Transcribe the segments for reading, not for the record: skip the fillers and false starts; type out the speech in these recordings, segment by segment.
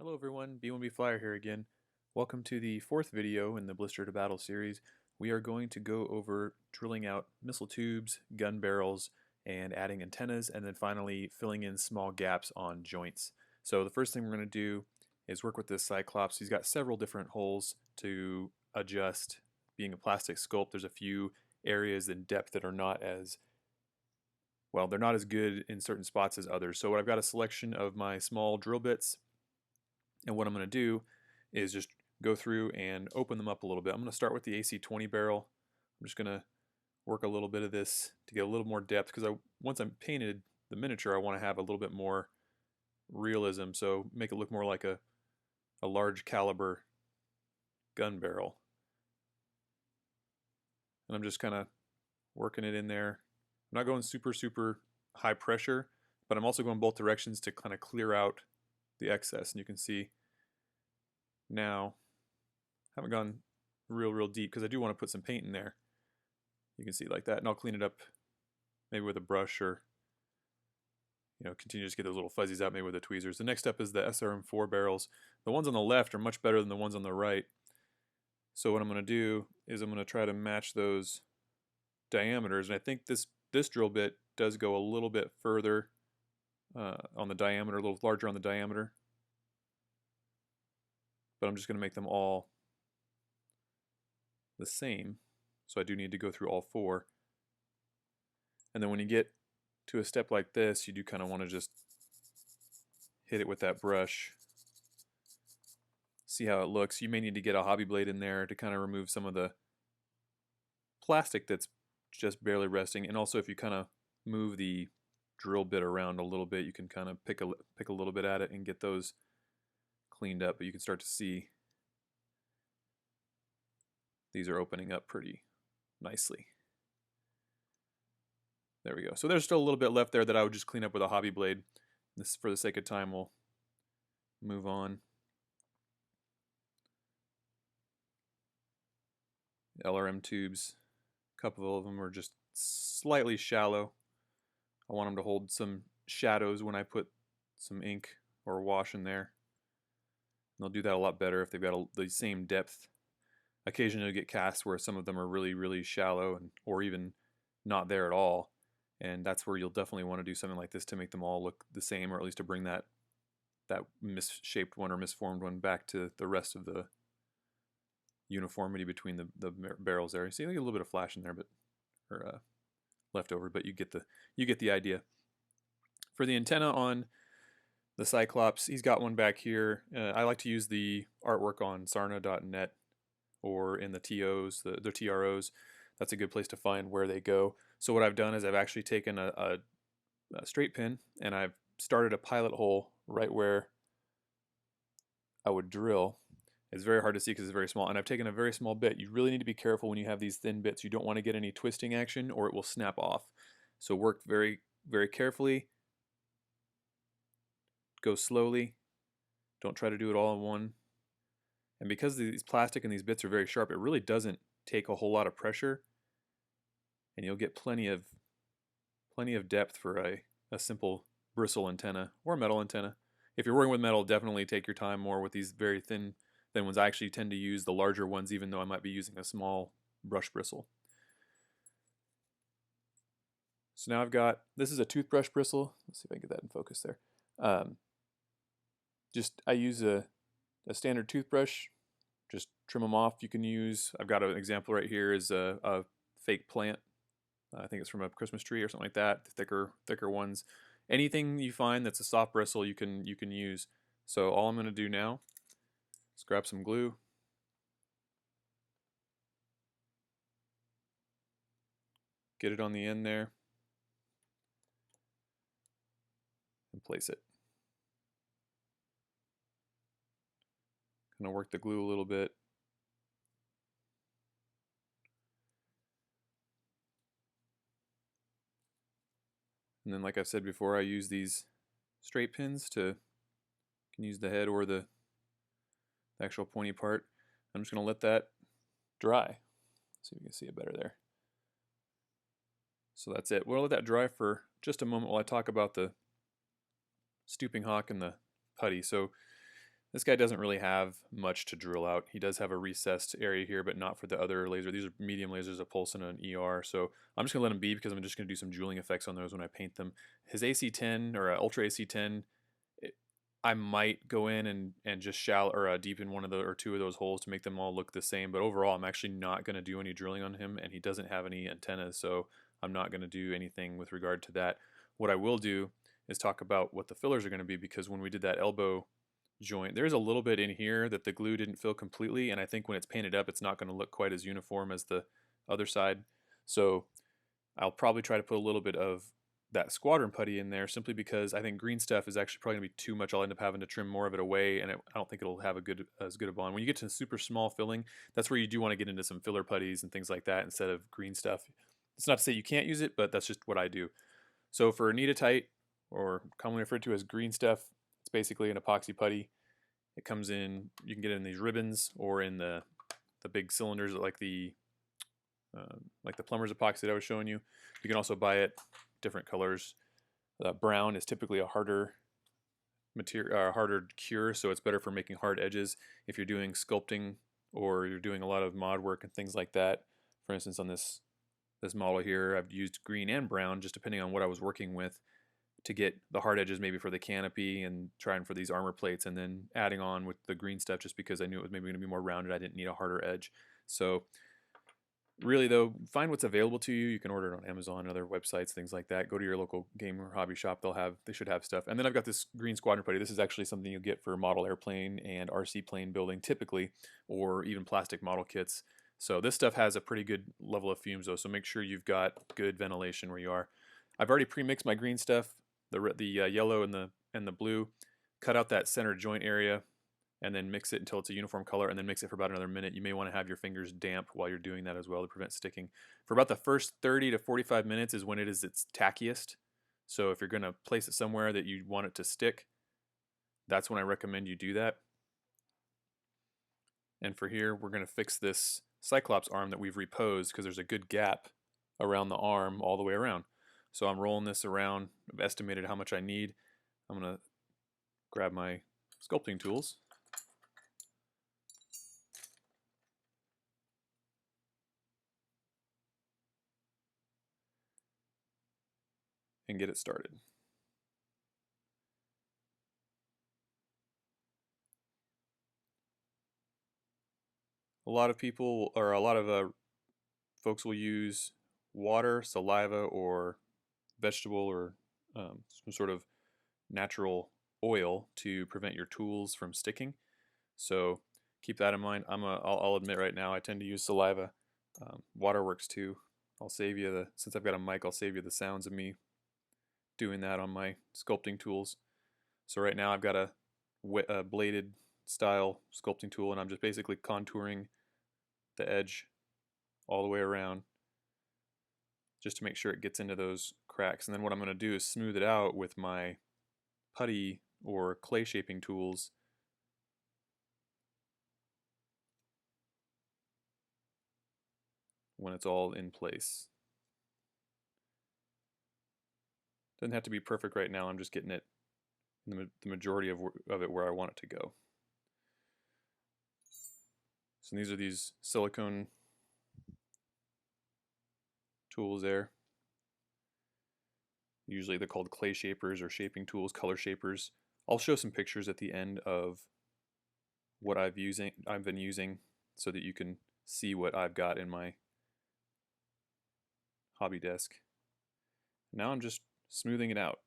Hello everyone, B1B Flyer here again. Welcome to the fourth video in the Blister to Battle series. We are going to go over drilling out missile tubes, gun barrels, and adding antennas, and then finally filling in small gaps on joints. So the first thing we're going to do is work with this Cyclops. He's got several different holes to adjust. Being a plastic sculpt, there's a few areas in depth that are not as well, they're not as good in certain spots as others. So I've got a selection of my small drill bits, and what I'm going to do is just go through and open them up a little bit. I'm going to start with the AC-20 barrel. I'm just going to work a little bit of this to get a little more depth, because once I'm painted the miniature, I want to have a little bit more realism, so make it look more like a large caliber gun barrel. And I'm just kind of working it in there. I'm not going super high pressure, but I'm also going both directions to kind of clear out the excess. And you can see now I haven't gone real deep because I do want to put some paint in there. You can see like that, and I'll clean it up maybe with a brush, or continue to just get those little fuzzies out maybe with the tweezers. The next step is the SRM4 barrels. The ones on the left are much better than the ones on the right. So what I'm going to do is I'm going to try to match those diameters, and I think this drill bit does go a little bit further on the diameter, a little larger on the diameter. But I'm just going to make them all the same. So I do need to go through all four. And then when you get to a step like this, you do kind of want to just hit it with that brush. See how it looks. You may need to get a hobby blade in there to kind of remove some of the plastic that's just barely resting. And also, if you kind of move the drill bit around a little bit, you can kind of pick a little bit at it and get those cleaned up. But you can start to see these are opening up pretty nicely. There we go. So there's still a little bit left there that I would just clean up with a hobby blade. This, for the sake of time, we'll move on. LRM tubes, a couple of them are just slightly shallow. I want them to hold some shadows when I put some ink or wash in there. And they'll do that a lot better if they've got the same depth. Occasionally you'll get casts where some of them are really shallow, or even not there at all. And that's where you'll definitely want to do something like this to make them all look the same, or at least to bring that misshaped one or misformed one back to the rest of the uniformity between the barrels there. You see, a little bit of flash in there, or leftover, but you get the idea. For the antenna on the Cyclops, he's got one back here. I like to use the artwork on sarna.net or in the TOs, the TROs. That's a good place to find where they go. So what I've done is I've actually taken a straight pin, and I've started a pilot hole right where I would drill. It's very hard to see because it's very small, and I've taken a very small bit. You really need to be careful when you have these thin bits. You don't want to get any twisting action, or it will snap off. So work very carefully. Go slowly. Don't try to do it all in one. And because these plastic and these bits are very sharp, it really doesn't take a whole lot of pressure, and you'll get plenty of depth for a simple bristle antenna or metal antenna. If you're working with metal, definitely take your time more with these very thin ones. I actually tend to use the larger ones, even though I might be using a small brush bristle. So now I've got, this is a toothbrush bristle. Let's see if I can get that in focus there. I use a standard toothbrush. Just trim them off. You can use, I've got an example right here, is a fake plant. I think it's from a Christmas tree or something like that. The thicker ones. Anything you find that's a soft bristle, you can use. So all I'm going to do now is grab some glue. Get it on the end there. And place it. Kind of work the glue a little bit. And then, like I said before, I use these straight pins you can use the head or the actual pointy part. I'm just going to let that dry. See if you can see it better there. So that's it. We'll let that dry for just a moment while I talk about the stooping hawk and the putty. So This guy doesn't really have much to drill out. He does have a recessed area here, but not for the other laser. These are medium lasers, a pulse and an ER. So I'm just going to let him be because I'm just going to do some jeweling effects on those when I paint them. His AC10 or Ultra AC10, I might go in and just shallow or deepen one of the or two of those holes to make them all look the same. But overall, I'm actually not going to do any drilling on him, and he doesn't have any antennas, so I'm not going to do anything with regard to that. What I will do is talk about what the fillers are going to be, because when we did that elbow joint, there's a little bit in here that the glue didn't fill completely, and I think when it's painted up it's not going to look quite as uniform as the other side. So I'll probably try to put a little bit of that squadron putty in there, simply because I think green stuff is actually probably going to be too much. I'll end up having to trim more of it away, and I don't think it'll have as good a bond. When you get to super small filling, that's where you do want to get into some filler putties and things like that instead of green stuff. It's not to say you can't use it, but that's just what I do. So for Anita-Tite, or commonly referred to as green stuff, it's basically an epoxy putty. It comes in, you can get it in these ribbons or in the big cylinders like the plumber's epoxy that I was showing you. You can also buy it different colors. Brown is typically a harder material, harder cure, so it's better for making hard edges if you're doing sculpting or you're doing a lot of mod work and things like that. For instance, on this model here, I've used green and brown just depending on what I was working with to get the hard edges, maybe for the canopy and trying for these armor plates, and then adding on with the green stuff just because I knew it was maybe going to be more rounded. I didn't need a harder edge. So really though, find what's available to you. You can order it on Amazon and other websites, things like that. Go to your local game or hobby shop. They should have stuff. And then I've got this green squadron putty. This is actually something you get for model airplane and RC plane building typically, or even plastic model kits. So this stuff has a pretty good level of fumes though, so make sure you've got good ventilation where you are. I've already pre-mixed my green stuff, the yellow and the blue. Cut out that center joint area and then mix it until it's a uniform color, and then mix it for about another minute. You may want to have your fingers damp while you're doing that as well to prevent sticking. For about the first 30 to 45 minutes is when it is its tackiest. So if you're going to place it somewhere that you want it to stick, that's when I recommend you do that. And for here, we're going to fix this Cyclops arm that we've reposed because there's a good gap around the arm all the way around. So I'm rolling this around. I've estimated how much I need. I'm going to grab my sculpting tools. And get it started. A lot of people, or a lot of folks will use water, saliva, or vegetable or some sort of natural oil to prevent your tools from sticking. So keep that in mind. I'll admit right now I tend to use saliva. Water works too. I'll save you since I've got a mic, I'll save you the sounds of me doing that on my sculpting tools. So right now I've got a bladed style sculpting tool, and I'm just basically contouring the edge all the way around just to make sure it gets into those cracks. And then what I'm going to do is smooth it out with my putty or clay shaping tools when it's all in place. Doesn't have to be perfect right now. I'm just getting it in the majority of it where I want it to go. So these are these silicone tools there. Usually they're called clay shapers or shaping tools, color shapers. I'll show some pictures at the end of what I've been using so that you can see what I've got in my hobby desk. Now I'm just smoothing it out.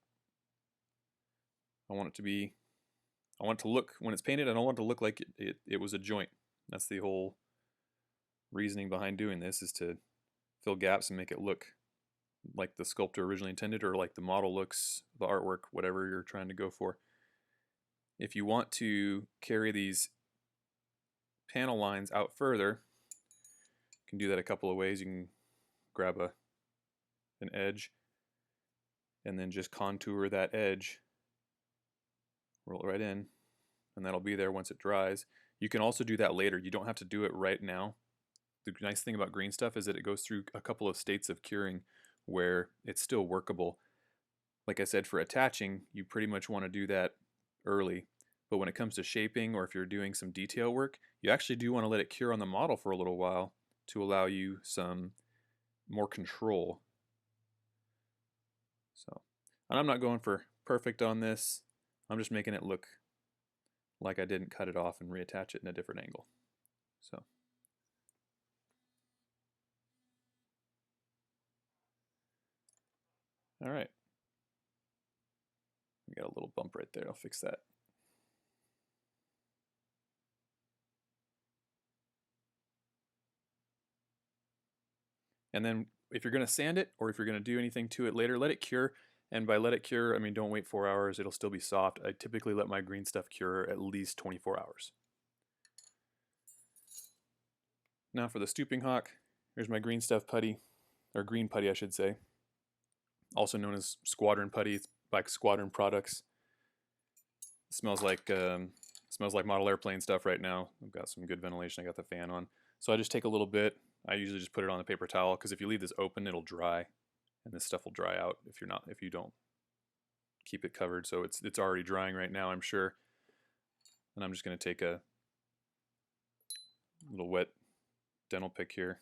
I want it to look, when it's painted, I don't want it to look like it was a joint. That's the whole reasoning behind doing this, is to fill gaps and make it look like the sculptor originally intended, or like the model looks, the artwork, whatever you're trying to go for. If you want to carry these panel lines out further, you can do that a couple of ways. You can grab an edge and then just contour that edge, roll it right in, and that'll be there once it dries. You can also do that later. You don't have to do it right now. The nice thing about green stuff is that it goes through a couple of states of curing where it's still workable. Like I said, for attaching, you pretty much want to do that early. but when it comes to shaping or if you're doing some detail work, you actually do want to let it cure on the model for a little while to allow you some more control. So, and I'm not going for perfect on this. I'm just making it look like I didn't cut it off and reattach it in a different angle. So. All right. We got a little bump right there. I'll fix that. And then if you're going to sand it or if you're going to do anything to it later, let it cure. And by let it cure, I mean don't wait 4 hours. It'll still be soft. I typically let my green stuff cure at least 24 hours. Now for the stooping hawk, here's my green stuff putty, or green putty I should say, also known as squadron putty. It's by Squadron products. It smells like model airplane stuff right now. I've got some good ventilation. I got the fan on. So I just take a little bit. I usually just put it on a paper towel because if you leave this open, it'll dry, and this stuff will dry out if you don't keep it covered. So it's already drying right now, I'm sure. And I'm just going to take a little wet dental pick here.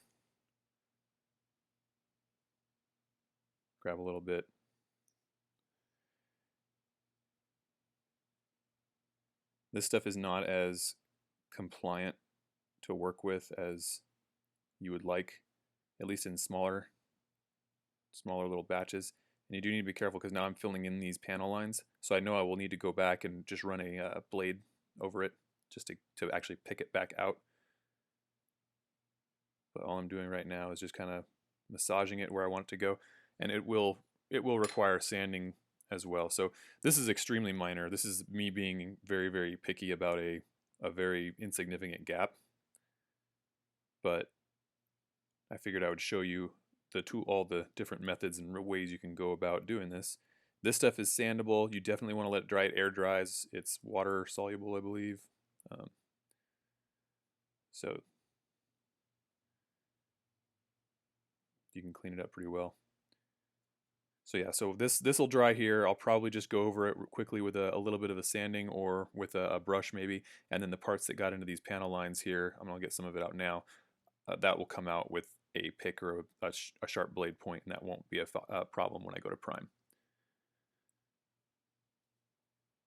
Grab a little bit. This stuff is not as compliant to work with as you would like, at least in smaller little batches. And you do need to be careful because now I'm filling in these panel lines, so I know I will need to go back and just run a blade over it just to actually pick it back out. But all I'm doing right now is just kind of massaging it where I want it to go, and it will require sanding as well. So this is extremely minor. This is me being very, very picky about a very insignificant gap. But I figured I would show you all the different methods and ways you can go about doing this. This stuff is sandable. You definitely want to let it dry. It air dries. It's water soluble, I believe. So you can clean it up pretty well. So yeah, so this will dry here. I'll probably just go over it quickly with a little bit of a sanding or with a brush maybe, and then the parts that got into these panel lines here, I'm going to get some of it out now. That will come out with a pick or a sharp blade point, and that won't be a problem when I go to prime.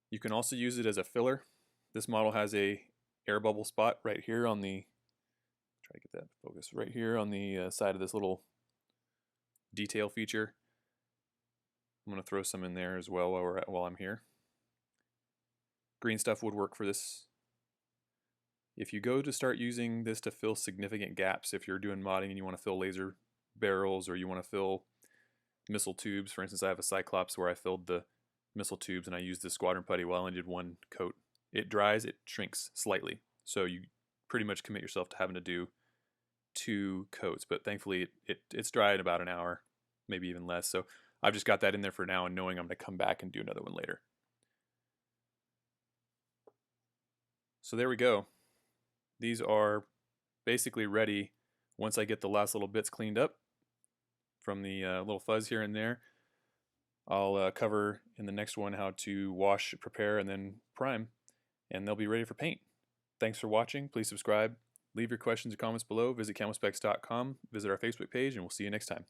You can also use it as a filler. This model has a air bubble spot right here on the, try to get that focus, right here on the side of this little detail feature. I'm going to throw some in there as well while I'm here. Green stuff would work for this. If you go to start using this to fill significant gaps, if you're doing modding and you want to fill laser barrels or you want to fill missile tubes, for instance, I have a Cyclops where I filled the missile tubes and I used the squadron putty while I only did one coat. It dries, it shrinks slightly, so you pretty much commit yourself to having to do 2 coats, but thankfully it's dry in about an hour, maybe even less. So I've just got that in there for now and knowing I'm going to come back and do another one later. So there we go. These are basically ready once I get the last little bits cleaned up from the little fuzz here and there. I'll cover in the next one how to wash, prepare, and then prime, and they'll be ready for paint. Thanks for watching. Please subscribe. Leave your questions or comments below. Visit camospecs.com. Visit our Facebook page, and we'll see you next time.